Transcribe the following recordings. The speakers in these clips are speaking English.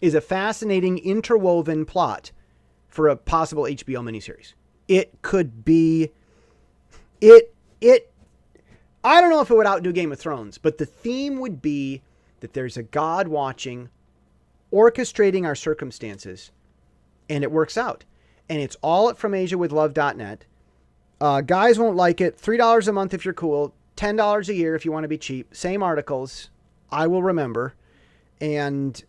is a fascinating interwoven plot for a possible HBO miniseries. It could be, I don't know if it would outdo Game of Thrones, but the theme would be that there's a God watching, orchestrating our circumstances, and it works out. And it's all at FromAsiaWithLove.net. Guys won't like it. $3 a month if you're cool. $10 a year if you want to be cheap. Same articles. I will remember. And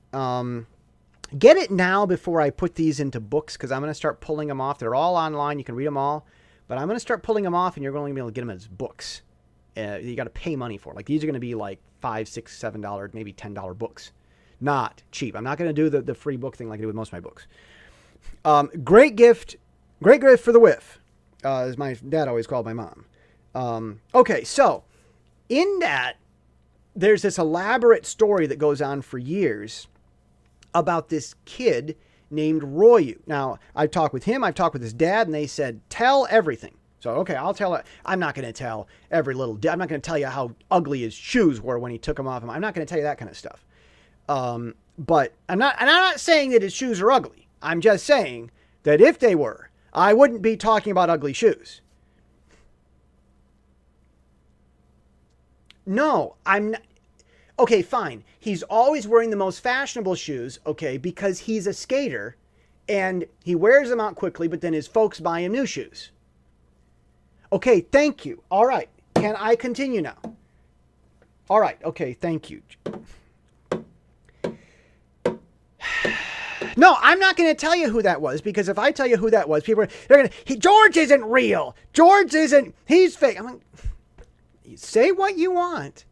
get it now before I put these into books, because I'm going to start pulling them off. They're all online. You can read them all. But I'm going to start pulling them off, and you're going to be able to get them as books. You got to pay money for it. Like, these are going to be like $5, $6, $7, maybe $10 books. Not cheap. I'm not going to do the free book thing like I do with most of my books. Great gift for the whiff, as my dad always called my mom. Okay, so in that, there's this elaborate story that goes on for years about this kid named Royu. Now, I've talked with him, I've talked with his dad, and they said, tell everything. So, okay, I'll tell it. I'm not going to tell every little, I'm not going to tell you how ugly his shoes were when he took them off him. I'm not going to tell you that kind of stuff. But I'm not saying that his shoes are ugly. I'm just saying that if they were, I wouldn't be talking about ugly shoes. No, I'm not. Okay, fine. He's always wearing the most fashionable shoes, okay, because he's a skater and he wears them out quickly, but then his folks buy him new shoes. Okay, thank you. All right. Can I continue now? All right. Okay, thank you. No, I'm not going to tell you who that was, because if I tell you who that was, people they're going to, George isn't real. George isn't, he's fake. I'm like, say what you want.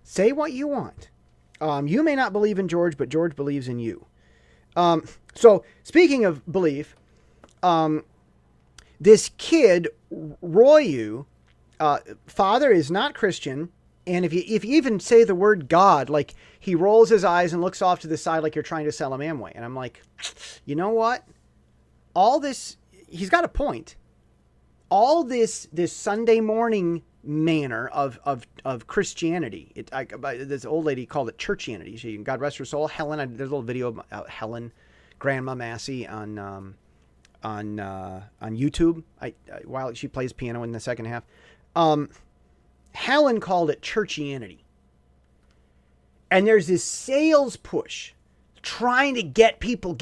Say what you want. You may not believe in George, but George believes in you. So speaking of belief, this kid, Royu, father is not Christian. And if you even say the word God, like, he rolls his eyes and looks off to the side like you're trying to sell him Amway. And I'm like, you know what? All this, he's got a point. All this Sunday morning manner of Christianity. This old lady called it churchianity. She, God rest her soul, Helen. There's a little video about Helen, Grandma Massey on YouTube. While she plays piano in the second half. Helen called it churchianity. And there's this sales push trying to get people.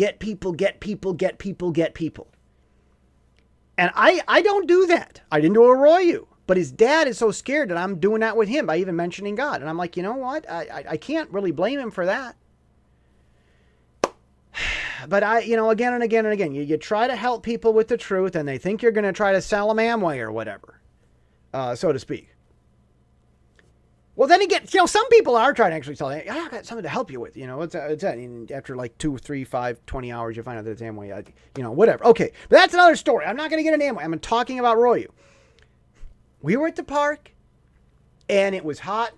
And I don't do that. I didn't do a Royu. But his dad is so scared that I'm doing that with him by even mentioning God. And I'm like, you know what? I can't really blame him for that. But again and again and again, you try to help people with the truth and they think you're going to try to sell them Amway or whatever, so to speak. Well, then again, some people are trying to actually tell you, I got something to help you with. It's that. And after like 2, 3, 5, 20 hours, you find out that it's Amway, whatever. Okay, but that's another story. I'm not going to get an Amway. I'm talking about Royu. We were at the park, and it was hot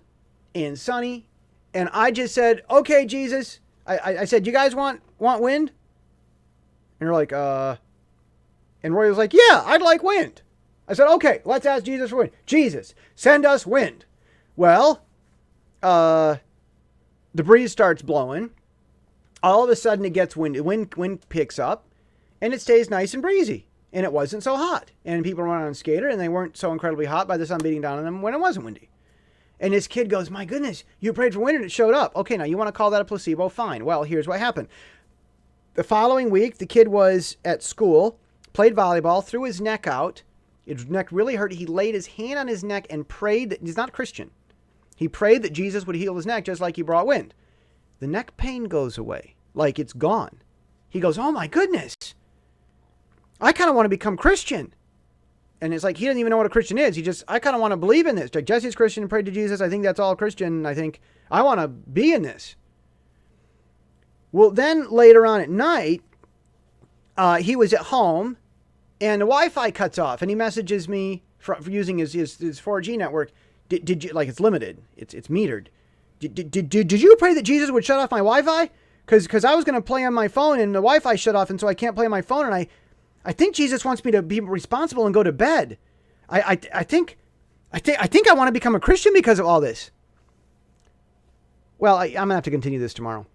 and sunny, and I just said, okay, Jesus. I said, you guys want wind? And you're like, and Roy was like, yeah, I'd like wind. I said, okay, let's ask Jesus for wind. Jesus, send us wind. Well, the breeze starts blowing. All of a sudden it gets windy. Wind picks up, and it stays nice and breezy. And it wasn't so hot. And people went on skater, and they weren't so incredibly hot by the sun beating down on them when it wasn't windy. And this kid goes, my goodness, you prayed for wind and it showed up. Okay, now you want to call that a placebo? Fine. Well, here's what happened. The following week, the kid was at school, played volleyball, threw his neck out. His neck really hurt. He laid his hand on his neck and prayed that, he's not Christian. He prayed that Jesus would heal his neck just like he brought wind. The neck pain goes away, like it's gone. He goes, oh my goodness, I kind of want to become Christian. And it's like, he doesn't even know what a Christian is. I kind of want to believe in this. Like, Jesse's Christian and prayed to Jesus. I think that's all Christian. I think I want to be in this. Well, then later on at night, he was at home and the Wi-Fi cuts off and he messages me for using his 4G network. Did you, like, it's limited. It's metered. Did you pray that Jesus would shut off my Wi-Fi? Because I was going to play on my phone and the Wi-Fi shut off. And so I can't play on my phone. And I think Jesus wants me to be responsible and go to bed. I think I want to become a Christian because of all this. Well, I'm going to have to continue this tomorrow.